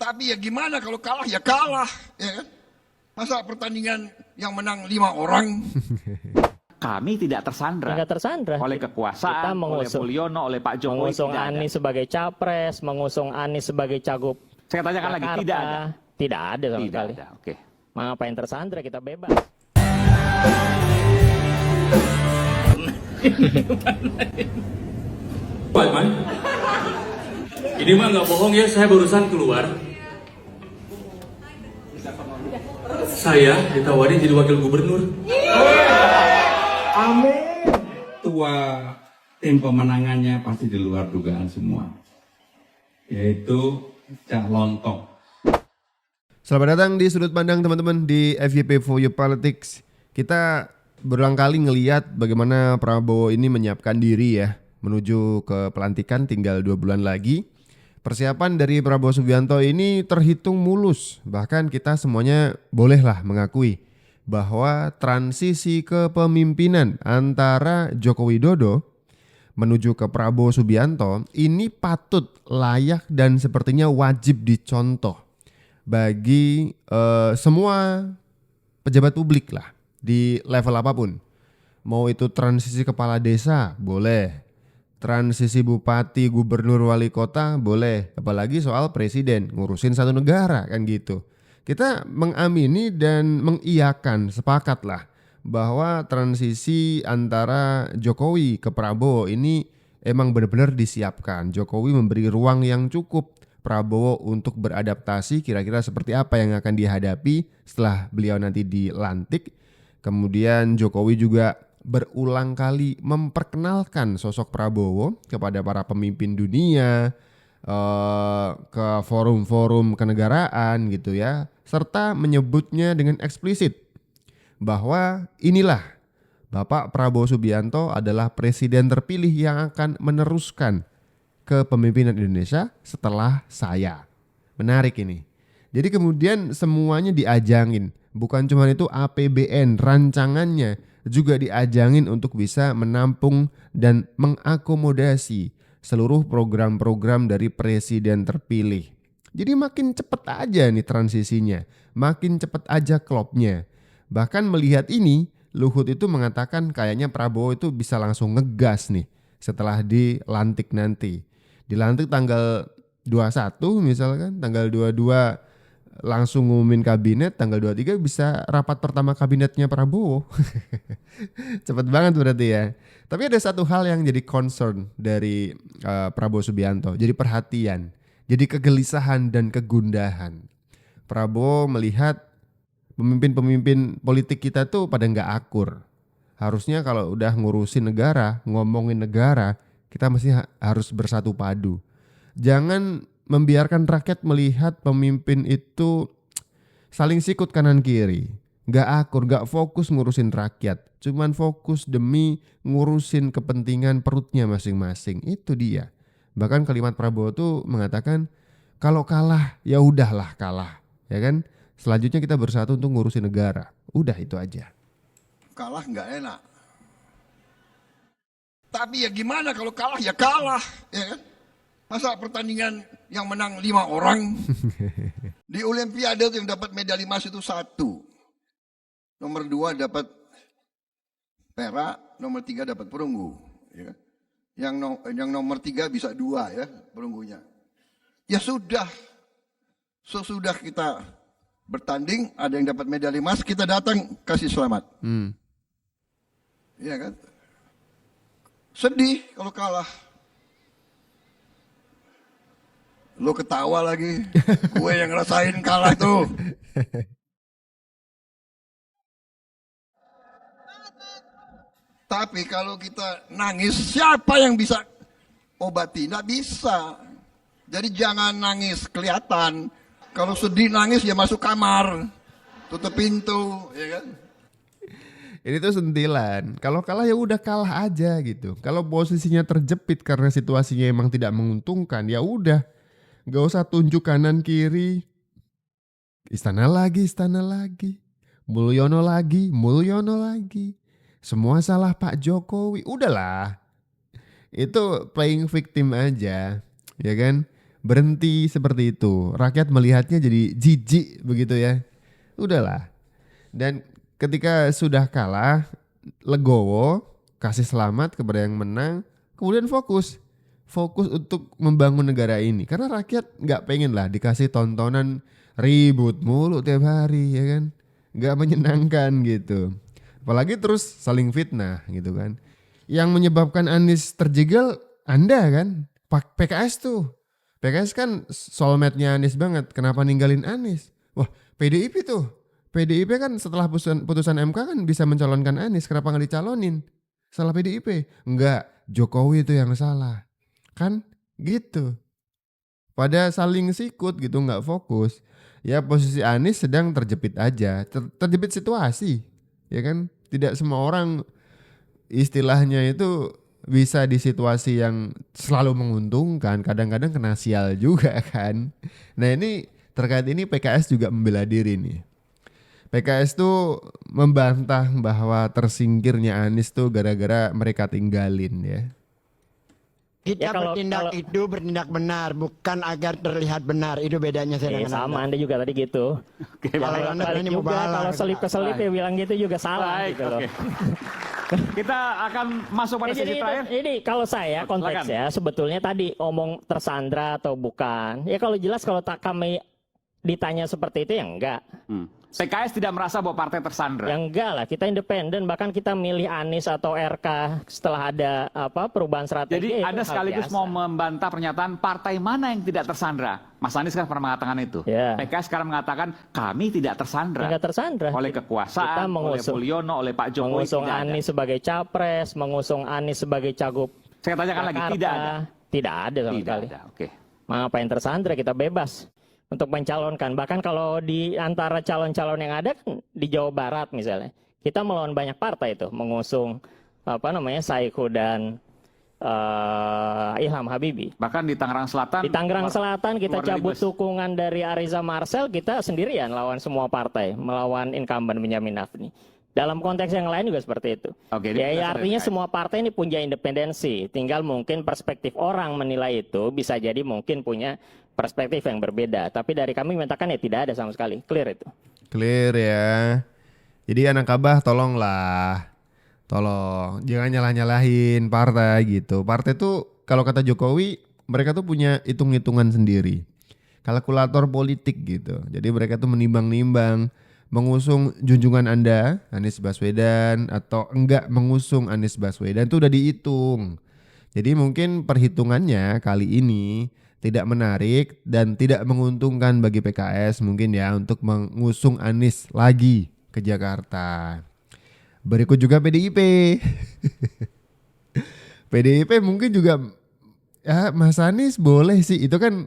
Tapi ya gimana kalau kalah ya kalah, ya kan? Masa pertandingan yang menang 5 orang? Kami tidak tersandra oleh kekuasaan, oleh Mulyono, oleh Pak Jokowi. Mengusung Anies sebagai capres, mengusung Anies sebagai cagup. Saya tanyakan lagi, tidak ada. Tidak ada sama Tidak sekali. ada, oke. Mengapa yang tersandra, kita bebas. Pak Man, ini mah nggak bohong ya, saya barusan keluar. Saya ditawarin jadi wakil gubernur. Amin. Tua tim pemenangannya pasti di luar dugaan semua, yaitu Cak Lontong. Selamat datang di sudut pandang teman-teman di FYP For You Politics. Kita berulang kali ngelihat bagaimana Prabowo ini menyiapkan diri ya menuju ke pelantikan, tinggal 2 bulan lagi. Persiapan dari Prabowo Subianto ini terhitung mulus. Bahkan kita semuanya bolehlah mengakui bahwa transisi kepemimpinan antara Joko Widodo menuju ke Prabowo Subianto ini patut, layak dan sepertinya wajib dicontoh bagi semua pejabat publik lah di level apapun. Mau itu transisi kepala desa boleh, transisi bupati, gubernur, wali kota boleh, apalagi soal presiden ngurusin satu negara kan gitu. Kita mengamini dan mengiyakan, sepakatlah bahwa transisi antara Jokowi ke Prabowo ini emang benar-benar disiapkan. Jokowi memberi ruang yang cukup Prabowo untuk beradaptasi kira-kira seperti apa yang akan dihadapi setelah beliau nanti dilantik. Kemudian Jokowi juga berulang kali memperkenalkan sosok Prabowo kepada para pemimpin dunia, ke forum-forum kenegaraan gitu ya, serta menyebutnya dengan eksplisit bahwa inilah Bapak Prabowo Subianto adalah presiden terpilih yang akan meneruskan kepemimpinan Indonesia setelah saya. Menarik ini. Jadi kemudian semuanya diajangin, bukan cuma itu, APBN rancangannya juga diajangin untuk bisa menampung dan mengakomodasi seluruh program-program dari presiden terpilih. Jadi makin cepet aja nih transisinya, makin cepet aja klopnya. Bahkan melihat ini, Luhut itu mengatakan kayaknya Prabowo itu bisa langsung ngegas nih setelah dilantik nanti. Dilantik tanggal 21 misalkan, tanggal 22 langsung ngumumin kabinet, tanggal 23 bisa rapat pertama kabinetnya Prabowo. Cepet banget berarti ya. Tapi ada satu hal yang jadi concern dari Prabowo Subianto, jadi perhatian, jadi kegelisahan dan kegundahan. Prabowo melihat pemimpin-pemimpin politik kita tuh pada nggak akur. Harusnya kalau udah ngurusin negara, ngomongin negara, kita mesti harus bersatu padu. Jangan membiarkan rakyat melihat pemimpin itu saling sikut kanan kiri. Gak akur, gak fokus ngurusin rakyat. Cuman fokus demi ngurusin kepentingan perutnya masing-masing. Itu dia. Bahkan kalimat Prabowo tuh mengatakan kalau kalah ya udahlah kalah, ya kan? Selanjutnya kita bersatu untuk ngurusin negara. Udah itu aja. Kalah nggak enak. Tapi ya gimana kalau kalah ya kalah, ya kan? Masa pertandingan yang menang 5 orang? Di Olimpiade yang dapat medali emas itu 1. Nomor 2 dapat perak, nomor 3 dapat perunggu. Ya kan? Yang nomor 3 bisa 2 ya perunggunya. Ya sudah, sesudah kita bertanding, ada yang dapat medali emas, kita datang kasih selamat. Ya kan? Sedih kalau kalah. Lo ketawa lagi, gue yang ngerasain kalah tuh. Tapi kalau kita nangis, siapa yang bisa obati? Nggak bisa. Jadi jangan nangis kelihatan. Kalau sedih nangis ya masuk kamar, tutup pintu, ya kan? Ini tuh sentilan. Kalau kalah ya udah kalah aja gitu. Kalau posisinya terjepit karena situasinya emang tidak menguntungkan, ya udah. Gak usah tunjuk kanan kiri. Istana lagi. Mulyono lagi. Semua salah Pak Jokowi. Udahlah. Itu playing victim aja, ya kan? berhenti seperti itu. Rakyat melihatnya jadi jijik begitu ya. Udahlah. Dan ketika sudah kalah, legowo, kasih selamat kepada yang menang, kemudian fokus untuk membangun negara ini. Karena rakyat nggak pengen lah dikasih tontonan ribut mulu tiap hari ya kan, nggak menyenangkan gitu. Apalagi terus saling fitnah gitu kan. Yang menyebabkan Anies terjegal Anda kan, PKS tuh. PKS kan soulmate-nya Anies banget. Kenapa ninggalin Anies? Wah, PDIP tuh. PDIP kan setelah putusan MK kan bisa mencalonkan Anies. Kenapa nggak dicalonin? Salah PDIP? Enggak, Jokowi itu yang salah. Kan gitu. Pada saling sikut gitu, nggak fokus. Ya posisi Anies sedang terjepit aja. Terjepit situasi. Ya kan? Tidak semua orang istilahnya itu bisa di situasi yang selalu menguntungkan. Kadang-kadang kena sial juga kan. Nah ini terkait ini PKS juga membela diri nih. PKS tuh membantah bahwa tersingkirnya Anies tuh gara-gara mereka tinggalin ya. Kita bertindak benar, bukan agar terlihat benar. Itu bedanya saya dengan sama Anda juga tadi gitu. Kalau Anda berani kalau selip-keselip ya bilang gitu juga salah gitu loh. Kita akan masuk pada sesi terakhir. Ini kalau saya konteksnya sebetulnya tadi omong tersandra atau bukan. Ya kalau jelas kalau kami ditanya seperti itu ya enggak. PKS tidak merasa bahwa partai tersandra. Ya enggak lah, kita independen, bahkan kita milih Anies atau RK setelah ada perubahan strategi. Jadi Anda sekaligus mau membantah pernyataan partai mana yang tidak tersandra. Mas Anies kan pernah mengatakan itu. Ya. PKS sekarang mengatakan kami tidak tersandra. Tidak tersandra. Oleh kekuasaan, kita oleh Mulyono, oleh Pak Jokowi. Mengusung Anies sebagai capres, mengusung Anies sebagai cagup. Saya tanyakan lagi, tidak ada. Tidak ada sama sekali. Tidak ada, oke. Mengapa yang tersandra, kita bebas untuk mencalonkan. Bahkan kalau di antara calon-calon yang ada kan di Jawa Barat misalnya, kita melawan banyak partai itu, mengusung Saiku dan Ilham Habibie. Bahkan di Tangerang Selatan. Di Tangerang Selatan kita cabut dukungan dari Ariza Marcel, kita sendirian lawan semua partai, melawan incumbent Benyamin Nafni. Dalam konteks yang lain juga seperti itu. Oke, ya artinya semua partai ini punya independensi. Tinggal mungkin perspektif orang menilai itu bisa jadi mungkin punya perspektif yang berbeda. Tapi dari kami menyatakan ya tidak ada sama sekali. Clear itu. Clear ya. Jadi anak Kabah tolonglah. Tolong. Jangan nyalah-nyalahin partai gitu. Partai tuh kalau kata Jokowi mereka tuh punya hitung-hitungan sendiri. Kalkulator politik gitu. Jadi mereka tuh menimbang-nimbang. Mengusung junjungan Anda, Anies Baswedan, atau enggak mengusung Anies Baswedan itu udah dihitung. Jadi mungkin perhitungannya kali ini tidak menarik dan tidak menguntungkan bagi PKS mungkin ya untuk mengusung Anies lagi ke Jakarta. Berikut juga PDIP. PDIP mungkin juga ya Mas Anies boleh sih, itu kan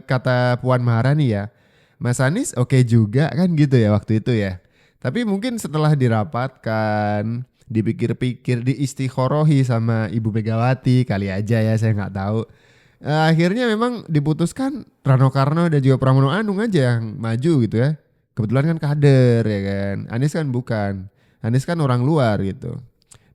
kata Puan Maharani ya. Mas Anies oke juga kan gitu ya waktu itu ya. Tapi mungkin setelah dirapatkan, dipikir-pikir, diistikhorohi sama Ibu Megawati kali aja ya, saya nggak tahu. Akhirnya memang diputuskan Rano Karno dan juga Pramono Anung aja yang maju gitu ya. Kebetulan kan kader ya kan. Anies kan bukan. Anies kan orang luar gitu.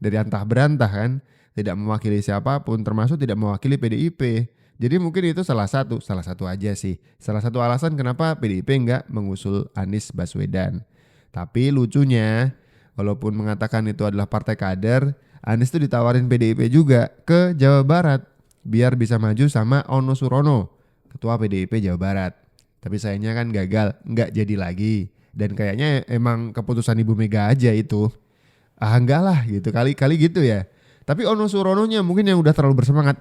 Dari antah berantah kan. Tidak mewakili siapapun, termasuk tidak mewakili PDIP. Jadi mungkin itu salah satu aja sih. Salah satu alasan kenapa PDIP enggak mengusul Anies Baswedan. Tapi lucunya, walaupun mengatakan itu adalah partai kader, Anies tuh ditawarin PDIP juga ke Jawa Barat biar bisa maju sama Ono Surono, ketua PDIP Jawa Barat. Tapi sayangnya kan gagal, enggak jadi lagi. Dan kayaknya emang keputusan Ibu Mega aja itu. Enggak lah gitu, kali-kali gitu ya. Tapi Ono Surononya mungkin yang udah terlalu bersemangat,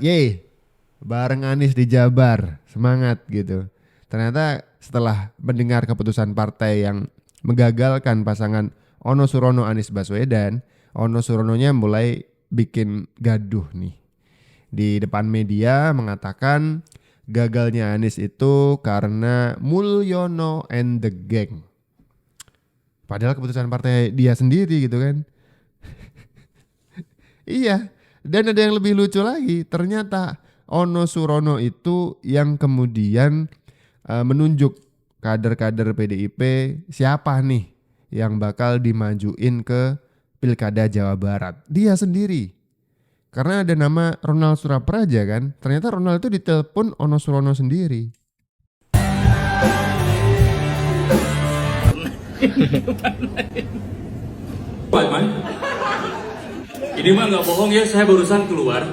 bareng Anies di Jabar, semangat gitu. Ternyata setelah mendengar keputusan partai yang menggagalkan pasangan Ono Surono Anies Baswedan, Ono Surononya mulai bikin gaduh nih. Di depan media mengatakan gagalnya Anies itu karena Mulyono and the gang. Padahal keputusan partai dia sendiri gitu kan. Iya, dan ada yang lebih lucu lagi, ternyata Ono Surono itu yang kemudian menunjuk kader-kader PDIP siapa nih yang bakal dimajuin ke Pilkada Jawa Barat. Dia sendiri. Karena ada nama Ronald Surapraja kan. Ternyata Ronald itu ditelepon Ono Surono sendiri. Man. Ini mah nggak bohong ya, saya barusan keluar.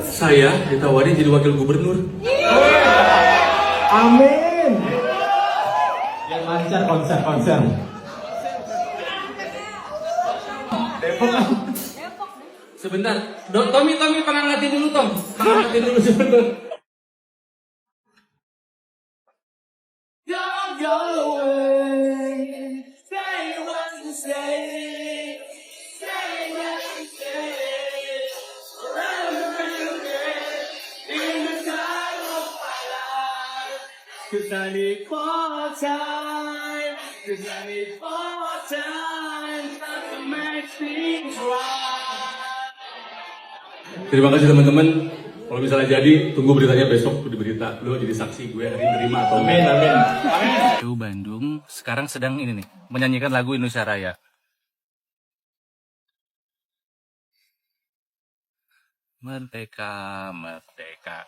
Saya ditawarin jadi wakil gubernur. Amin. Yang lancar konser. Depok. Sebentar, Tommy penanggatin dulu Tom. Penanggatin dulu sebentar. Don't go away. Say what you say. Say what you say. Forever in the time of my life. 'Cause I need more time. 'Cause I need more time. Not to make things right. Terima kasih teman-teman. Kalau misalnya jadi, tunggu beritanya besok di berita. Lu jadi saksi gue hari ini terima atau enggak. Amin. KPU Bandung sekarang sedang ini nih, menyanyikan lagu Indonesia Raya. Merdeka, merdeka.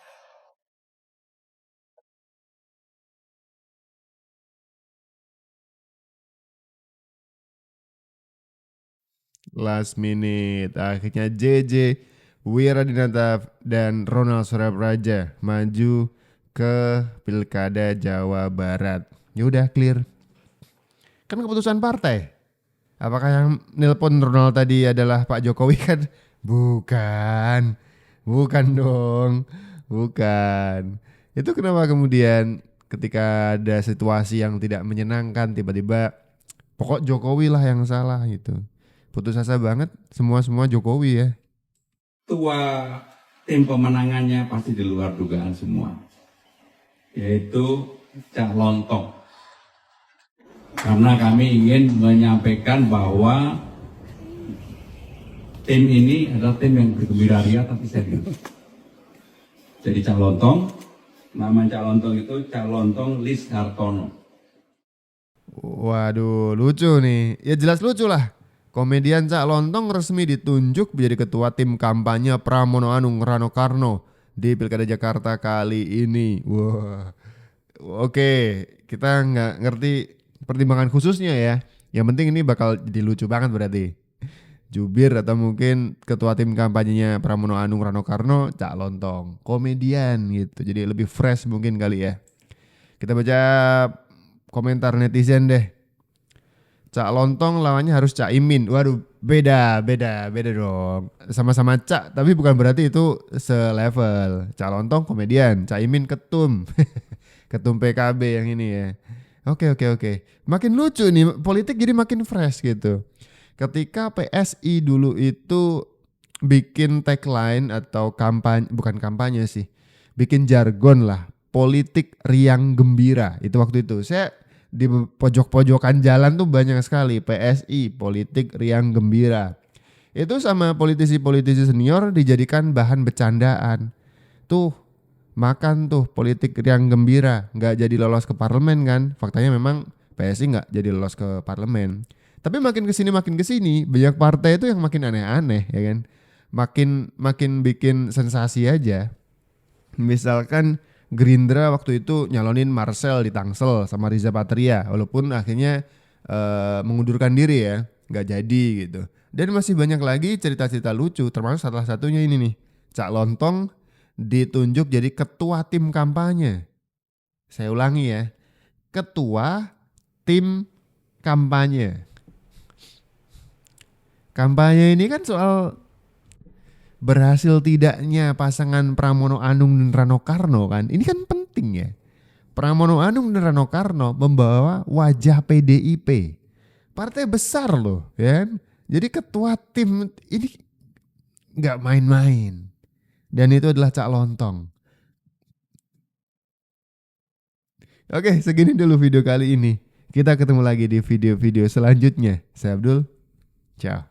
Last minute, akhirnya JJ Wiradinata dan Ronald Surapraja maju ke Pilkada Jawa Barat. Ya udah clear. Kan keputusan partai. Apakah yang nelpon Ronald tadi adalah Pak Jokowi kan? Bukan. Bukan dong. Bukan. Itu kenapa kemudian ketika ada situasi yang tidak menyenangkan tiba-tiba pokok Jokowi lah yang salah gitu. Putus asa banget semua Jokowi ya. Ketua tim pemenangannya pasti di luar dugaan semua, yaitu Cak Lontong. Karena kami ingin menyampaikan bahwa tim ini adalah tim yang bergembira ria tapi serius. Jadi Cak Lontong, nama Cak Lontong itu Cak Lontong Lis Hartono. Waduh, lucu nih. Ya jelas lucu lah. Komedian Cak Lontong resmi ditunjuk menjadi ketua tim kampanye Pramono Anung Rano Karno di Pilkada Jakarta kali ini. Wah, oke, kita nggak ngerti pertimbangan khususnya ya. Yang penting ini bakal jadi lucu banget berarti. Jubir atau mungkin ketua tim kampanyenya Pramono Anung Rano Karno, Cak Lontong, komedian gitu. Jadi lebih fresh mungkin kali ya. Kita baca komentar netizen deh. Cak Lontong lawannya harus Cak Imin. Waduh, beda dong. Sama-sama Cak, tapi bukan berarti itu selevel. Cak Lontong komedian, Cak Imin ketum. Ketum PKB yang ini ya. Oke. Makin lucu nih, politik jadi makin fresh gitu. Ketika PSI dulu itu bikin tagline atau bukan kampanye sih. Bikin jargon lah, politik riang gembira. Itu waktu itu. Saya di pojok-pojokan jalan tuh banyak sekali PSI, politik riang gembira. Itu sama politisi-politisi senior dijadikan bahan bercandaan. Tuh makan tuh politik riang gembira, nggak jadi lolos ke parlemen kan. Faktanya memang PSI nggak jadi lolos ke parlemen. Tapi makin kesini banyak partai itu yang makin aneh-aneh ya kan. Makin bikin sensasi aja. Misalkan Gerindra waktu itu nyalonin Marcel di Tangsel sama Riza Patria, walaupun akhirnya mengundurkan diri ya, nggak jadi gitu. Dan masih banyak lagi cerita-cerita lucu, termasuk salah satunya ini nih, Cak Lontong ditunjuk jadi ketua tim kampanye. Saya ulangi ya, ketua tim kampanye. Kampanye ini kan soal berhasil tidaknya pasangan Pramono Anung dan Rano Karno kan. Ini kan penting ya. Pramono Anung dan Rano Karno membawa wajah PDIP. Partai besar loh ya. Jadi ketua tim ini gak main-main. Dan itu adalah Cak Lontong. Oke, segini dulu video kali ini. Kita ketemu lagi di video-video selanjutnya. Saya Abdul. Ciao.